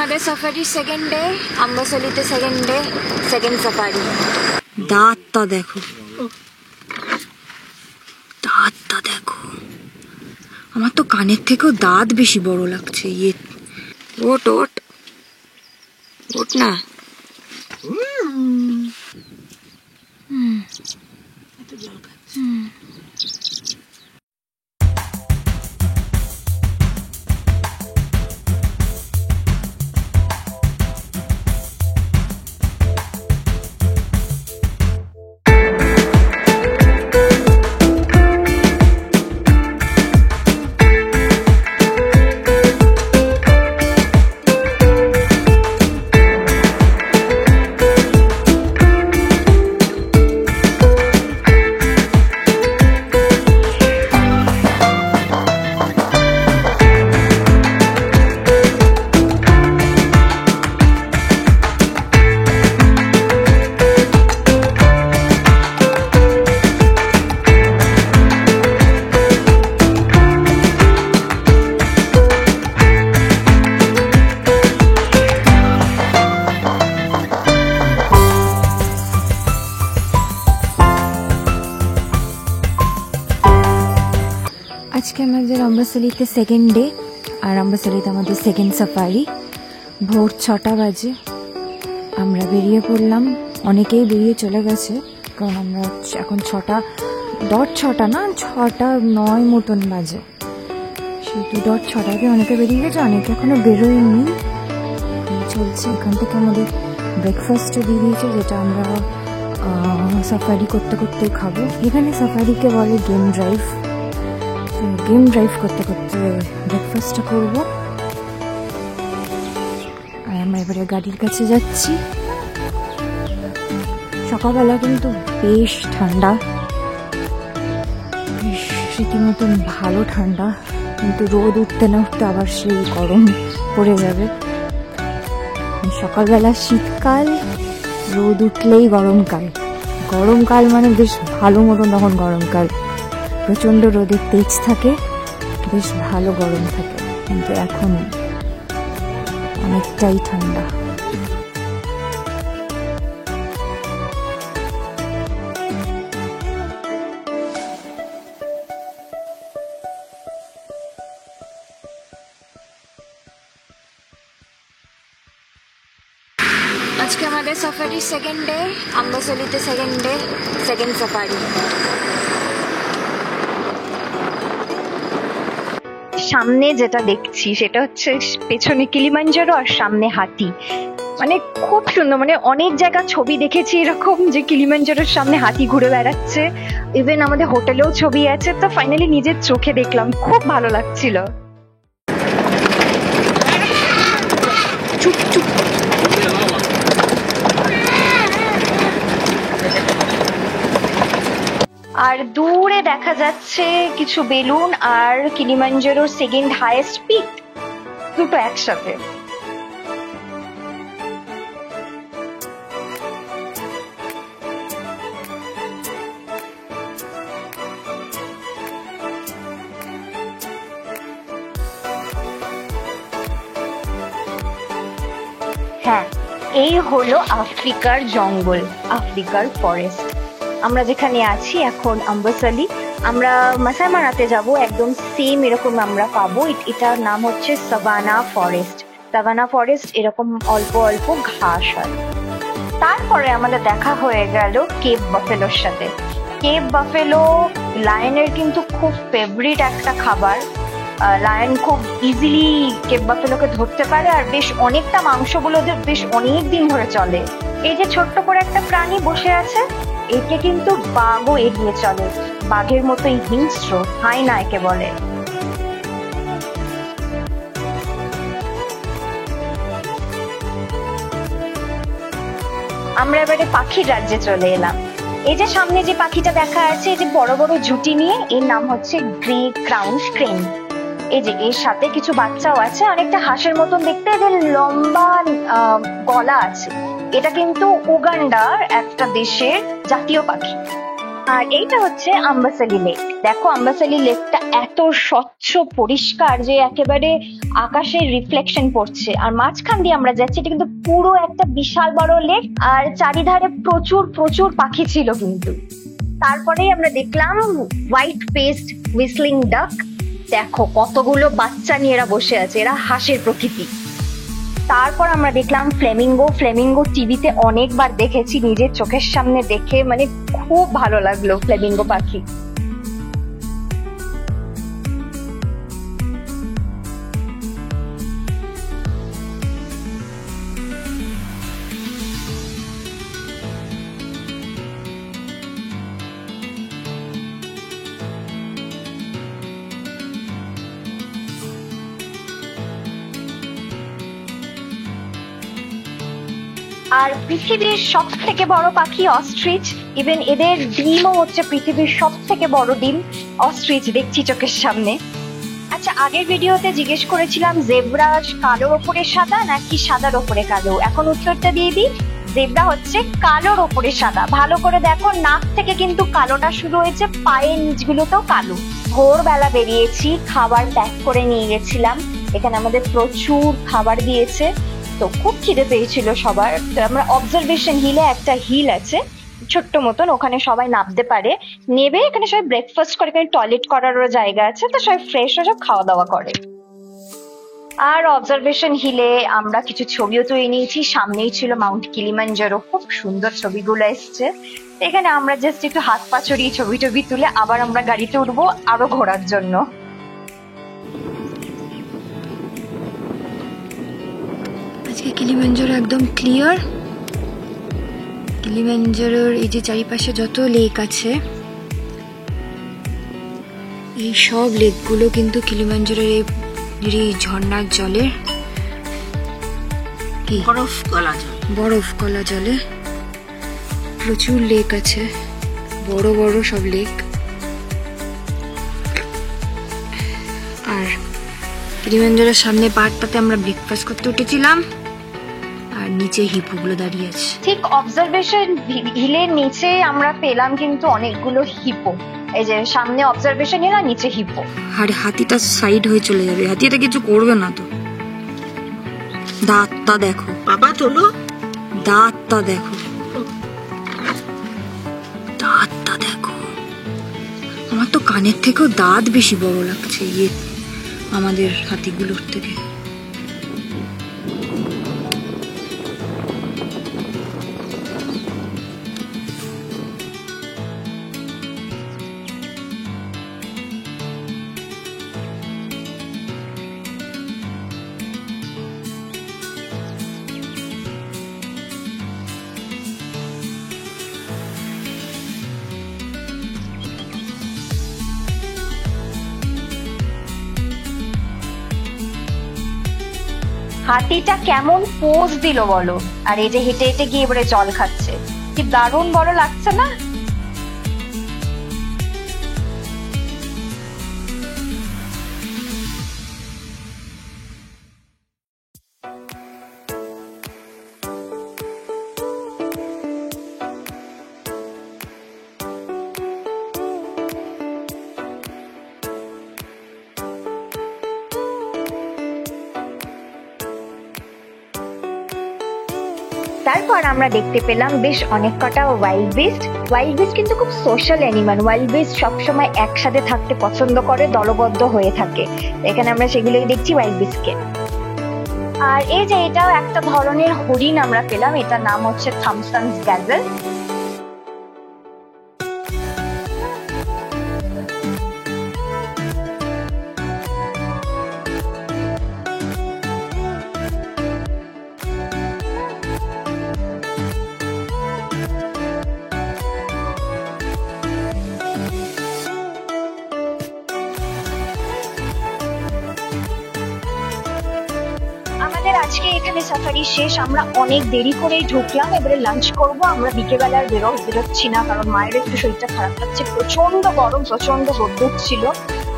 আমাদের সাফারির second day, আম্বাসালিতে সেকেন্ড ডে, সেকেন্ড সাফারি। দাঁতটা দেখো, দাঁতটা দেখো। আমার তো কানের থেকেও দাঁত বেশি বড় লাগছে। ইয়ে ওট ওট ওট না। আজকে আমাদের আম্বাসালিতে সেকেন্ড ডে, আর আম্বাসালিতে আমাদের সেকেন্ড সাফারি। ভোর 6টা বাজে আমরা বেরিয়ে পড়লাম। অনেকেই বেরিয়ে চলে গেছে, কারণ আমরা এখন 6টা না 6:09 মতন বাজে। সেহেতু 6টাকে অনেকে বেরিয়ে গেছে, অনেকে এখনো বেরোয়নি, চলছে। এখান থেকে আমাদের ব্রেকফাস্টও দিয়ে দিয়েছে, যেটা আমরা সাফারি করতে করতে খাবো। এখানে সাফারিকে বলে গেম ড্রাইভ। গেম ড্রাইভ করতে করতে ব্রেকফাস্টটা করবো। আর আমরা এবারে গাড়ির কাছে যাচ্ছি। সকালবেলা কিন্তু বেশ ঠান্ডা, বেশ রীতিমতন ভালো ঠান্ডা, কিন্তু রোদ উঠতে না উঠতে আবার সেই গরম পড়ে যাবে। সকালবেলা শীতকাল, রোদ উঠলেই গরমকাল। গরমকাল মানে বেশ ভালো মতন তখন গরমকাল, প্রচণ্ড রোদের তেজ থাকে, বেশ ভালো গরম থাকে। কিন্তু এখন অনেকটাই ঠান্ডা। আজকে আমাদের সাফারির সেকেন্ড ডে, আম্বাসালিতে সেকেন্ড ডে, সেকেন্ড সাফারি। সামনে যেটা দেখছি সেটা হচ্ছে পেছনে কিলিমাঞ্জারো আর সামনে হাতি। মানে খুব সুন্দর, মানে অনেক জায়গা ছবি দেখেছি এরকম যে কিলিমাঞ্জারোর সামনে হাতি ঘুরে বেড়াচ্ছে। ইভেন আমাদের হোটেলেও ছবি আছে। তো ফাইনালি নিজের চোখে দেখলাম, খুব ভালো লাগছিল। চুপ চুপ। আর দূরে দেখা যাচ্ছে কিছু বেলুন আর কিলিমাঞ্জারোর সেকেন্ড হাইয়েস্ট পিক, দুটো একসাথে। হ্যাঁ, এই হলো আফ্রিকার জঙ্গল, আফ্রিকার ফরেস্ট। আমরা যেখানে আছি এখন আম্বাসালি, আমরা মাসাই মারাতে যাব, একদম সেম এরকম আমরা পাবো। এটার নাম হচ্ছে সাভানা ফরেস্ট। সাভানা ফরেস্ট এরকম অল্প অল্প ঘাস হয়। তারপরে আমাদের দেখা হয়ে গেল কেপ বাফেলোর সাথে। কেপ বাফেলো লায়নের কিন্তু খুব ফেভারিট একটা খাবার। লায়ন খুব ইজিলি কেপ বাফেলোকে ধরতে পারে, আর বেশ অনেকটা মাংসগুলো বেশ অনেক দিন ধরে চলে। এই যে ছোট্ট করে একটা প্রাণী বসে আছে, একে কিন্তু বাঘও এড়িয়ে চলে, বাঘের মতোই হিংস্র, হায়না একে বলে। আমরা এবারে পাখির রাজ্যে চলে এলাম। এই যে সামনে যে পাখিটা দেখা আছে, এই যে বড় বড় জুটি নিয়ে, এর নাম হচ্ছে গ্রে ক্রাউন ক্রেন। এই যে এর সাথে কিছু বাচ্চাও আছে, অনেকটা হাঁসের মতন দেখতে, এদের লম্বা গলা আছে। এটা কিন্তু উগান্ডার একটা দেশের জাতীয় পাখি। আর এইটা হচ্ছে আম্বাসালি লেক। দেখো আম্বাসালি লেকটা এত স্বচ্ছ পরিষ্কার যে একেবারে আকাশের রিফ্লেকশন পড়ছে। আর মাঝখান দিয়ে আমরা যাচ্ছি, এটা কিন্তু পুরো একটা বিশাল বড় লেক, আর চারিধারে প্রচুর প্রচুর পাখি ছিল কিন্তু। তারপরেই আমরা দেখলাম হোয়াইট ফেসড হুইসলিং ডাক। দেখো কতগুলো বাচ্চা নিয়ে এরা বসে আছে, এরা হাঁসের প্রকৃতি। তারপর আমরা দেখলাম ফ্লেমিঙ্গো। ফ্লেমিঙ্গো টিভিতে অনেকবার দেখেছি, নিজের চোখের সামনে দেখে মানে খুব ভালো লাগলো ফ্লেমিঙ্গো পাখি। আর পৃথিবীর সব থেকে বড় পাখি অস্ট্রিচ। ইভেন এদের ডিমও হচ্ছে পৃথিবীর সব থেকে বড় ডিম। অস্ট্রিচ দেখছি চোখের সামনে। আচ্ছা, আগের ভিডিওতে জিজ্ঞেস করেছিলাম জেব্রা কালোর ওপরে সাদা নাকি সাদার ওপরে কালো। এখন উত্তরটা দিয়ে দিই, জেব্রা হচ্ছে কালোর ওপরে সাদা। ভালো করে দেখো, নাক থেকে কিন্তু কালোটা শুরু হয়েছে, পায়ের নিচগুলোতেও কালো। ভোরবেলা বেরিয়েছি, খাবার প্যাক করে নিয়ে গেছিলাম। এখানে আমাদের প্রচুর খাবার দিয়েছে, তো খুব খিদে পেয়েছিল সবার। তো আমরা অবজারভেশন হিলে, একটা হিল আছে ছোট্ট মতন, ওখানে সবাই নামতে পারে। নেবে এখানে সবাই ব্রেকফাস্ট করে, এখানে টয়লেট করারও জায়গা আছে, তো সবাই ফ্রেশ হয়ে সব খাওয়া দাওয়া করে। আর অবজারভেশন হিলে আমরা কিছু ছবিও তুলে নিয়েছি। সামনেই ছিল মাউন্ট কিলিমাঞ্জারো, খুব সুন্দর ছবিগুলো এসছে। এখানে আমরা জাস্ট একটু হাত পা ছড়িয়ে ছবি টবি তুলে আবার আমরা গাড়িতে উঠবো আরো ঘোরার জন্য। আজকে কিলিমাঞ্জারো একদম ক্লিয়ার। কিলিমাঞ্জারোর এই যে চারিপাশে যত লেক আছে, এই সব লেকগুলো কিন্তু কিলিমাঞ্জারোর এই ঝর্ণার জলে, বরফ গলা জলে প্রচুর লেক আছে, বড় বড় সব লেক। আর কিলিমাঞ্জারোর সামনে পাহাড়টাতে আমরা ব্রেকফাস্ট করতে উঠেছিলাম, আর নিচে হিপোগুলো দাঁড়িয়ে আছে। ঠিক অবজারভেশন হিলের নিচে আমরা পেলাম কিন্তু অনেকগুলো হিপো। এই যে সামনে অবজারভেশন হিল আর নিচে হিপো। আরে হাতিটা সাইড হয়ে চলে যাবে, হাতিটা কিছু করবে না তো। দাঁতটা দেখো বাবা, তোলো দাঁতটা দেখো, দাঁতটা দেখো। আমার তো কানের থেকেও দাঁত বেশি বড় লাগছে আমাদের হাতিগুলোর থেকে। হাতিটা কেমন পোজ দিল বলো, আর এই যে হেঁটে হেঁটে গিয়ে এবারে জল খাচ্ছে, কি দারুণ বড় লাগছে না? তারপর আমরা দেখতে পেলাম বেশ অনেক কটা ওয়াইল্ড বিস্ট। ওয়াইল্ড বিস্ট কিন্তু খুব সোশ্যাল অ্যানিমাল। ওয়াইল্ড বিস্ট সবসময় একসাথে থাকতে পছন্দ করে, দলবদ্ধ হয়ে থাকে। এখানে আমরা সেগুলোই দেখছি, ওয়াইল্ড বিস্টকে। আর এই যে এটাও একটা ধরনের হরিণ আমরা পেলাম, এটার নাম হচ্ছে থমসনস গ্যাজেল। আমাদের আজকে এখানে সাফারি শেষ। আমরা অনেক দেরি করেই ঢুকলাম, এবারে লাঞ্চ করব। আমরা বিকেলবেলা আর বেরোচ্ছি না, কারণ মায়ের একটু শরীরটা খারাপ লাগছে, প্রচন্ড গরম, প্রচন্ড রোদ্দুর ছিল।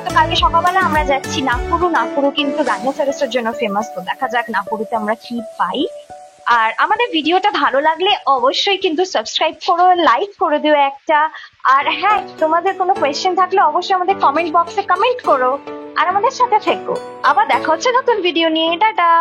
তো কালকে সকালবেলা আমরা যাচ্ছি নাকুরু। নাকুরু কিন্তু রাইনোসেরাসের জন্য ফেমাস, তো দেখা যাক নাকুরুতে আমরা কি পাই। আর আমাদের ভিডিওটা ভালো লাগলে অবশ্যই কিন্তু সাবস্ক্রাইব করো, লাইক করে দিও একটা। আর হ্যাঁ, তোমাদের কোনো কোয়েশ্চেন থাকলে অবশ্যই আমাদের কমেন্ট বক্সে কমেন্ট করো আর আমাদের সাথে থেকো। আবার দেখা হচ্ছে নতুন ভিডিও নিয়ে। টাটা।